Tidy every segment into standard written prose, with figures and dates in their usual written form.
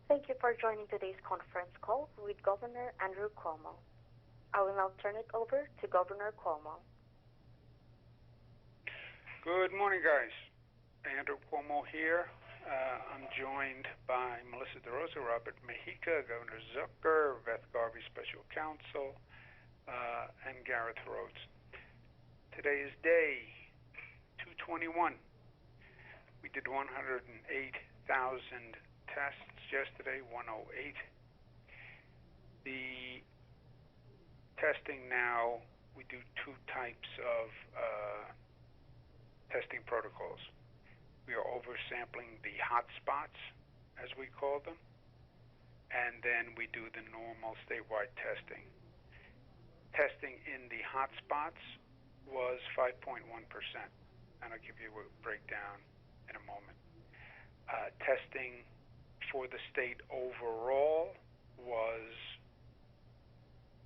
Thank you for joining today's conference call with Governor Andrew Cuomo. I will now turn it over to Governor Cuomo. Good morning, guys. Andrew Cuomo here. I'm joined by Melissa DeRosa, Robert Mejica, Governor Zucker, Beth Garvey, Special Counsel, and Gareth Rhodes. Today is day 221. We did 108,000 tests yesterday, 108. The testing now, we do two types of testing protocols. We are oversampling the hotspots, as we call them, and then we do the normal statewide testing. Testing in the hotspots was 5.1%, and I'll give you a breakdown in a moment. Testing for the state overall was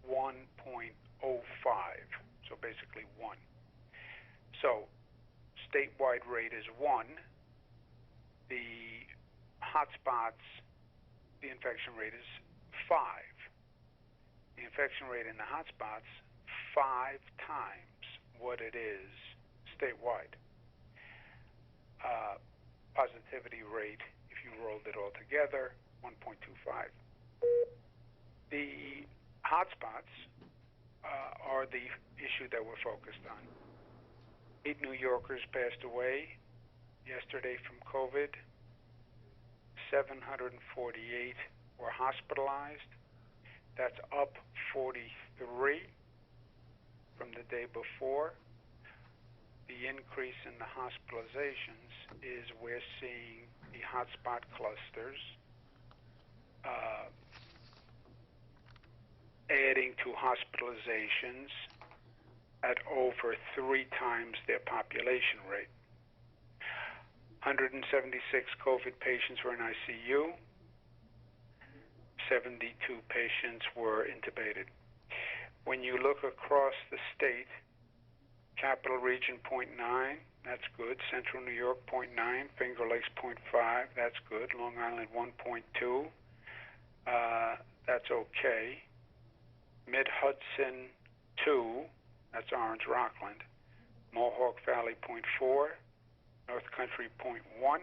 1.05, so basically 1. So statewide rate is 1. The hotspots, the infection rate is 5. The infection rate in the hotspots, 5 times what it is statewide. Positivity rate, if you rolled it all together, 1.25. The hotspots are the issue that we're focused on. 8 New Yorkers passed away yesterday from COVID. 748 were hospitalized. That's up 43 from the day before. The increase in the hospitalizations is we're seeing the hotspot clusters adding to hospitalizations at over 3 times their population rate. 176 COVID patients were in ICU. 72 patients were intubated. When you look across the state, Capital Region 0.9, that's good. Central New York 0.9, Finger Lakes 0.5, that's good. Long Island 1.2, that's okay. Mid-Hudson 2, that's Orange Rockland. Mohawk Valley 0.4, North Country 0.1.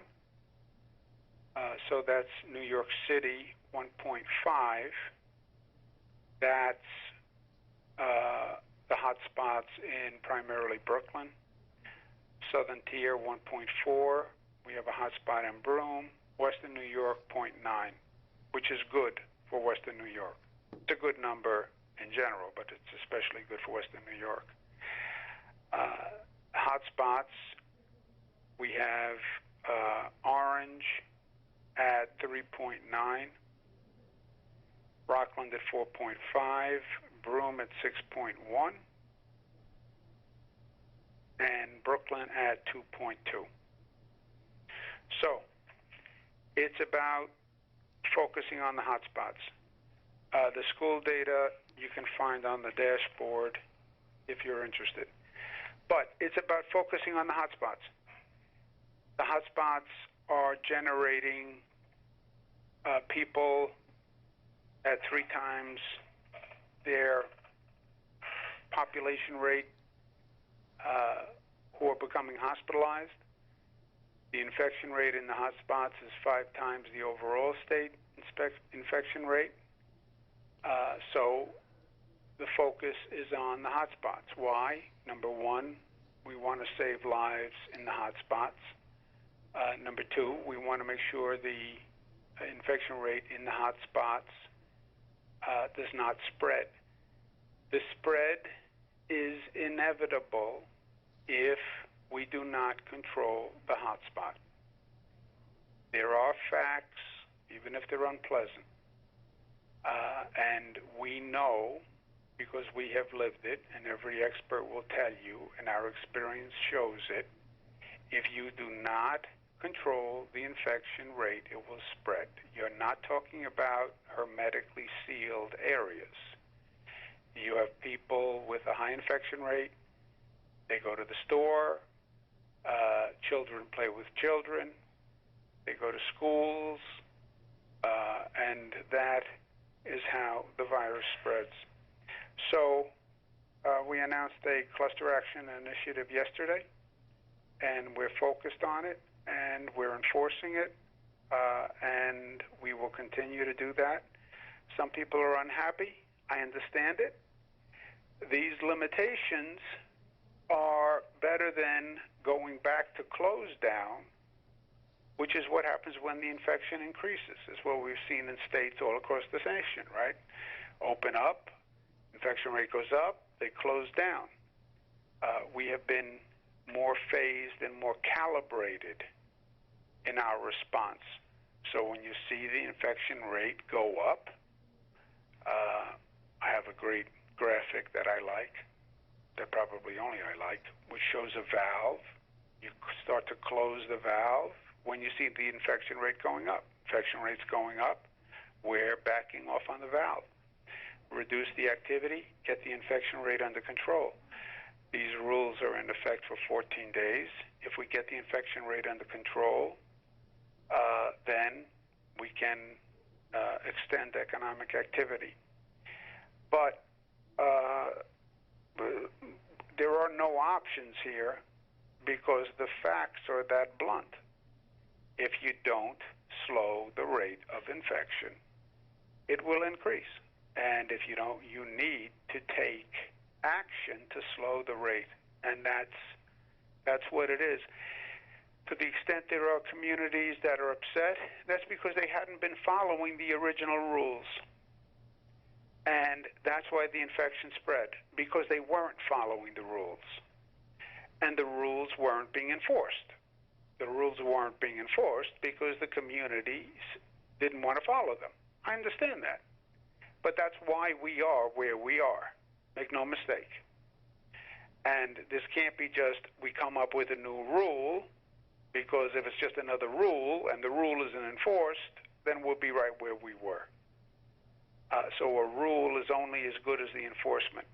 So that's New York City 1.5. That's the hotspots in primarily Brooklyn. Southern Tier 1.4. We have a hotspot in Broome. Western New York 0.9, which is good for Western New York. It's a good number in general, but it's especially good for Western New York. Hotspots, we have Orange at 3.9, Rockland at 4.5, Broome at 6.1, and Brooklyn at 2.2. So it's about focusing on the hotspots. The school data you can find on the dashboard if you're interested. But it's about focusing on the hotspots. The hotspots are generating people at 3 times their population rate who are becoming hospitalized. The infection rate in the hotspots is 5 times the overall state infection rate. So the focus is on the hotspots. Why? Number 1, we want to save lives in the hotspots. Number 2, we want to make sure the infection rate in the hotspots does not spread. The spread is inevitable if we do not control the hotspot. There are facts, even if they're unpleasant, and we know because we have lived it, and every expert will tell you, and our experience shows it, if you do not control the infection rate, it will spread. You're not talking about hermetically sealed areas. You have people with a high infection rate, they go to the store, children play with children, they go to schools, and that is how the virus spreads. So we announced a cluster action initiative yesterday, and we're focused on it, and we're enforcing it, and we will continue to do that. Some people are unhappy. I understand it. These limitations are better than going back to close down, which is what happens when the infection increases. It's what we've seen in states all across this nation, right? Open up, infection rate goes up, they close down. We have been more phased and more calibrated in our response. So when you see the infection rate go up, I have a great graphic that I like, that probably only I liked, which shows a valve. You start to close the valve when you see the infection rate going up. Infection rate's going up, we're backing off on the valve. Reduce the activity, get the infection rate under control. These rules are in effect for 14 days. If we get the infection rate under control, then we can extend economic activity. But there are no options here because the facts are that blunt. If you don't slow the rate of infection, it will increase. And if you don't, you need to take action to slow the rate. And that's what it is. To the extent there are communities that are upset, that's because they hadn't been following the original rules. And that's why the infection spread, because they weren't following the rules. And the rules weren't being enforced. The rules weren't being enforced because the communities didn't want to follow them. I understand that. But that's why we are where we are. Make no mistake. And this can't be just we come up with a new rule, because if it's just another rule and the rule isn't enforced, then we'll be right where we were. So a rule is only as good as the enforcement.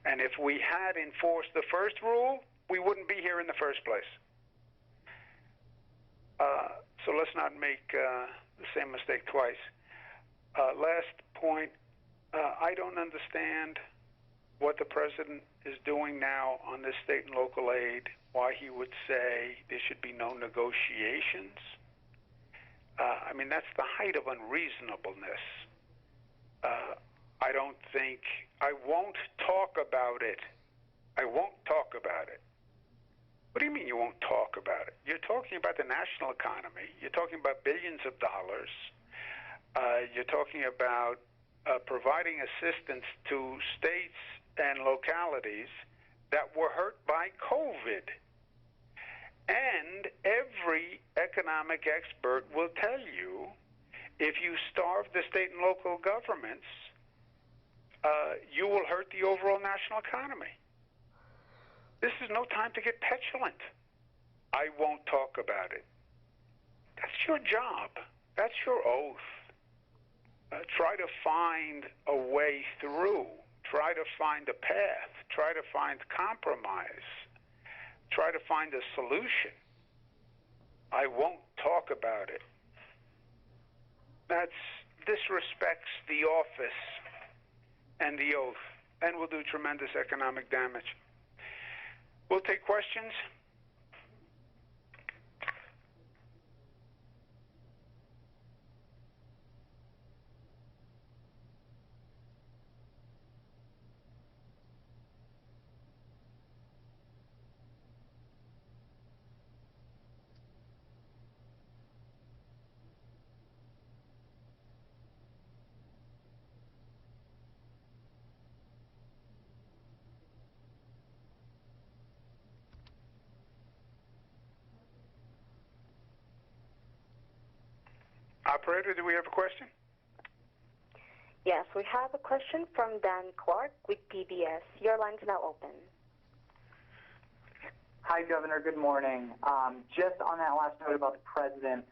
And if we had enforced the first rule, we wouldn't be here in the first place. So let's not make the same mistake twice. Last point, I don't understand what the president is doing now on this state and local aid, why he would say there should be no negotiations. I mean, that's the height of unreasonableness. I won't talk about it. I won't talk about it. What do you mean you won't talk about it? You're talking about the national economy. You're talking about billions of dollars. You're talking about providing assistance to states and localities that were hurt by COVID. And every economic expert will tell you, if you starve the state and local governments, you will hurt the overall national economy. This is no time to get petulant. I won't talk about it. That's your job. That's your oath. Try to find a way through. Try to find a path. Try to find compromise. Try to find a solution. I won't talk about it. That disrespects the office and the oath, and will do tremendous economic damage. We'll take questions. Operator, do we have a question? Yes, we have a question from Dan Clark with PBS. Your line's now open. Hi, Governor. Good morning. Just on that last note about the president,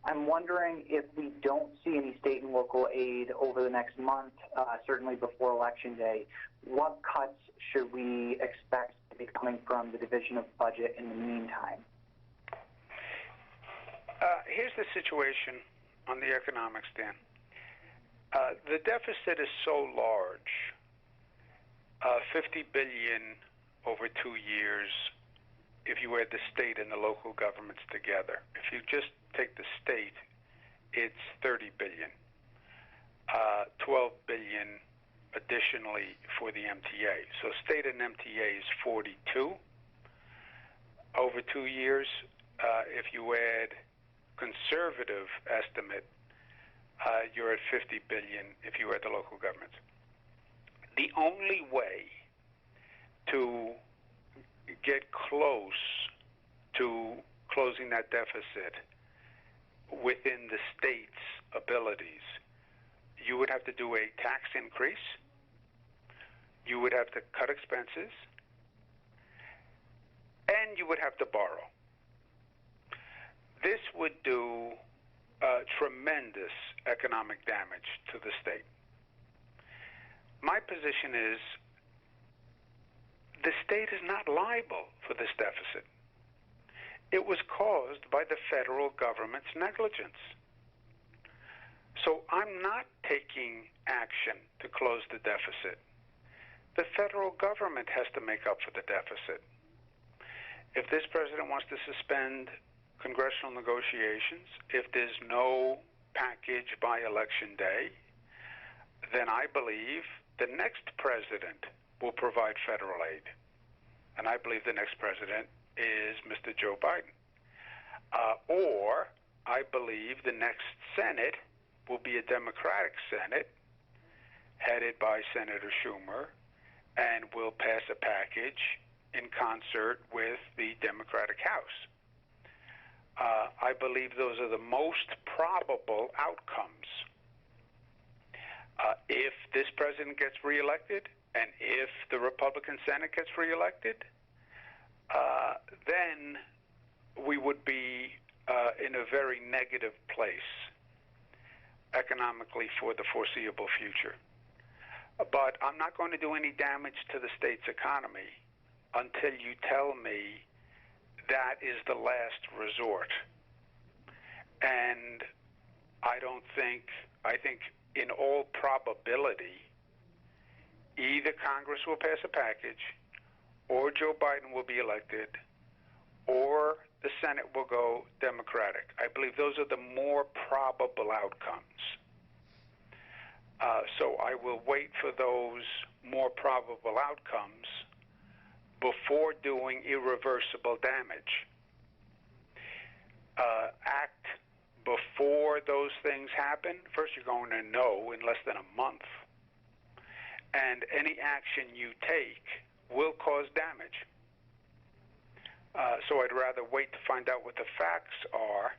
I'm wondering if we don't see any state and local aid over the next month, certainly before Election Day, what cuts should we expect to be coming from the Division of Budget in the meantime? Here's the situation. on the economics, Dan. The deficit is so large, 50 billion over 2 years if you add the state and the local governments together. If you just take the state, it's 30 billion. 12 billion additionally for the MTA. So state and MTA is 42 over 2 years. If you add conservative estimate, you're at 50 billion if you add the local governments. The only way to get close to closing that deficit within the state's abilities, you would have to do a tax increase, you would have to cut expenses, and you would have to borrow. This would do tremendous economic damage to the state. My position is the state is not liable for this deficit. It was caused by the federal government's negligence. So I'm not taking action to close the deficit. The federal government has to make up for the deficit. If this president wants to suspend congressional negotiations, if there's no package by election day, then I believe the next president will provide federal aid. And I believe the next president is Mr. Joe Biden. Or I believe the next Senate will be a Democratic Senate headed by Senator Schumer and will pass a package in concert with the Democratic House. I believe those are the most probable outcomes. If this president gets reelected and if the Republican Senate gets reelected, then we would be in a very negative place economically for the foreseeable future. But I'm not going to do any damage to the state's economy until you tell me that is the last resort. And I think in all probability, either Congress will pass a package, or Joe Biden will be elected, or the Senate will go Democratic. I believe those are the more probable outcomes. So I will wait for those more probable outcomes before doing irreversible damage. Act before those things happen. First, you're going to know in less than a month. And any action you take will cause damage. So I'd rather wait to find out what the facts are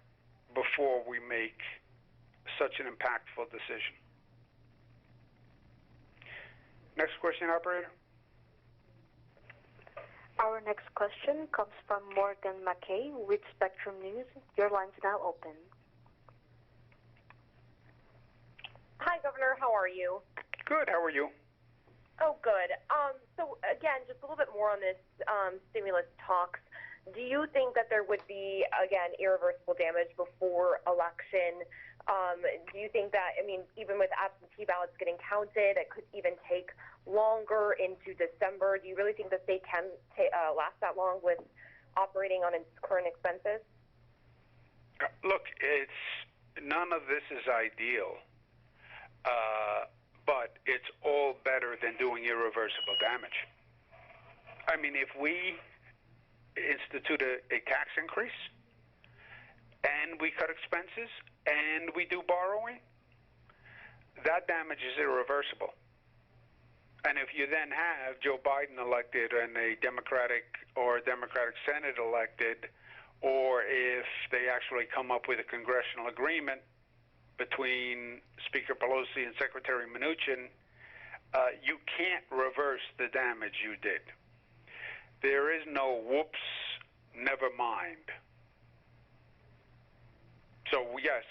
before we make such an impactful decision. Next question, operator. Our next question comes from Morgan McKay with Spectrum News. Your line's now open. Hi, Governor. How are you? Good. How are you? Oh, good. So, again, just a little bit more on this stimulus talks. Do you think that there would be, again, irreversible damage before election? Do you think that, even with absentee ballots getting counted, it could even take longer into December? Do you really think the state can last that long with operating on its current expenses? Look, none of this is ideal, but it's all better than doing irreversible damage. If we institute a tax increase and we cut expenses and we do borrowing, that damage is irreversible. And if you then have Joe Biden elected and a Democratic Senate elected, or if they actually come up with a congressional agreement between Speaker Pelosi and Secretary Mnuchin, you can't reverse the damage you did. There is no whoops, never mind. So yes,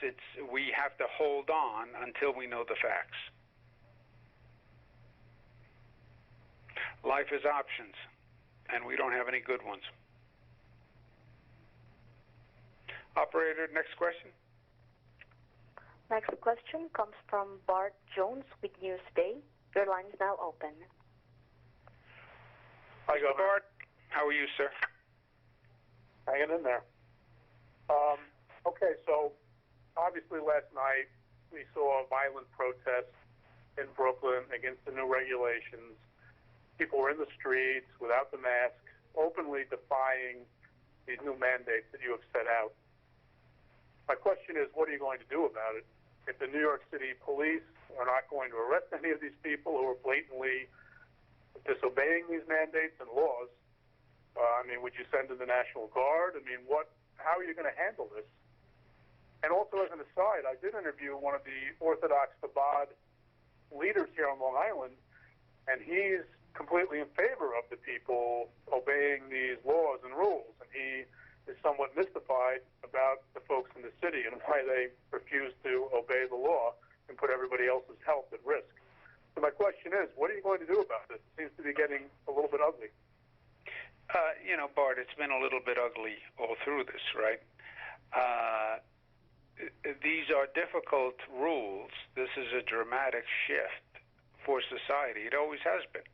we have to hold on until we know the facts. Life is options, and we don't have any good ones. Operator, next question. Next question comes from Bart Jones with Newsday. Your line is now open. Hi, Governor. Bart, how are you, sir? Hanging in there. Okay, so obviously last night we saw a violent protest in Brooklyn against the new regulations. People were in the streets without the mask, openly defying these new mandates that you have set out. My question is, what are you going to do about it? If the New York City police are not going to arrest any of these people who are blatantly disobeying these mandates and laws, would you send in the National Guard? How are you going to handle this? And also, as an aside, I did interview one of the Orthodox Chabad leaders here on Long Island, and he's completely in favor of the people obeying these laws and rules, and he is somewhat mystified about the folks in the city and why they refuse to obey the law and put everybody else's health at risk. So my question is, what are you going to do about this? It seems to be getting a little bit ugly. Bart, it's been a little bit ugly all through this, right? These are difficult rules. This is a dramatic shift for society. It always has been.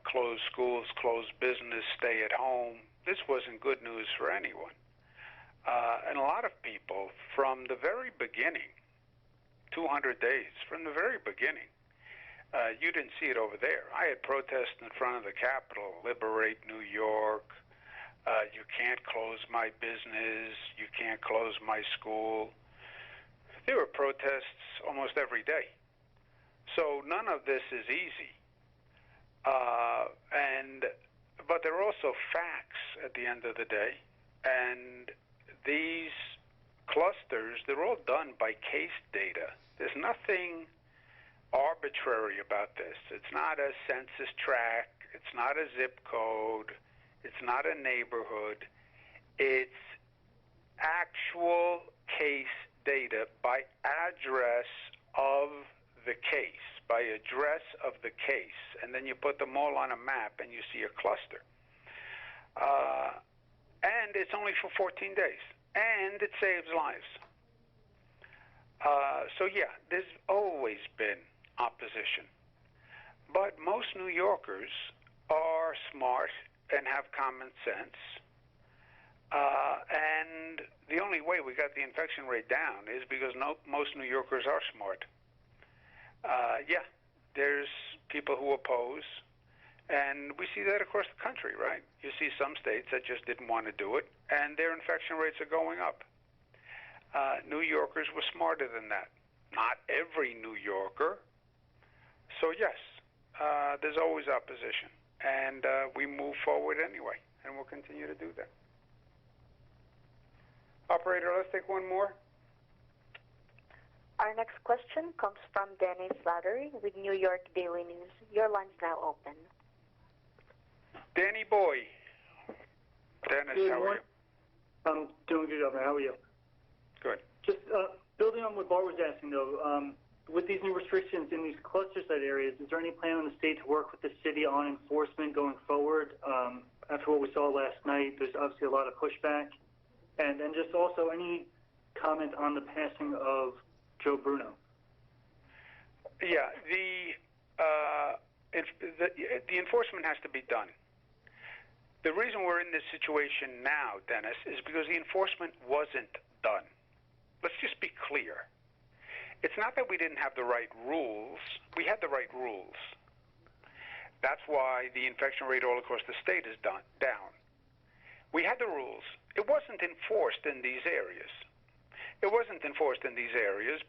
Close schools, close business, stay at home. This wasn't good news for anyone. And a lot of people, from the very beginning, 200 days, from the very beginning, you didn't see it over there. I had protests in front of the Capitol, Liberate New York, you can't close my business, you can't close my school. There were protests almost every day. So none of this is easy. But there are also facts at the end of the day. And these clusters, they're all done by case data. There's nothing arbitrary about this. It's not a census tract. It's not a zip code. It's not a neighborhood. It's actual case data by address of the case, by address of the case. And then you put them all on a map and you see a cluster. And it's only for 14 days. And it saves lives. So yeah, there's always been opposition. But most New Yorkers are smart and have common sense. And the only way we got the infection rate down is because most New Yorkers are smart. Yeah, there's people who oppose, and we see that across the country, right? You see some states that just didn't want to do it, and their infection rates are going up. New Yorkers were smarter than that. Not every New Yorker. So yes, there's always opposition, and we move forward anyway, and we'll continue to do that. Operator, let's take one more. Our next question comes from Dennis Slattery with New York Daily News. Your line's now open. Danny boy. Dennis, how are you? I'm doing good, Governor. How are you? Good. Just building on what Bart was asking, though, with these new restrictions in these cluster site areas, is there any plan on the state to work with the city on enforcement going forward? After what we saw last night, there's obviously a lot of pushback. And then just also any comment on the passing of Joe Bruno? Yeah, the enforcement has to be done. The reason we're in this situation now, Dennis, is because the enforcement wasn't done. Let's just be clear. It's not that we didn't have the right rules. We had the right rules. That's why the infection rate all across the state is down. We had the rules. It wasn't enforced in these areas. It wasn't enforced in these areas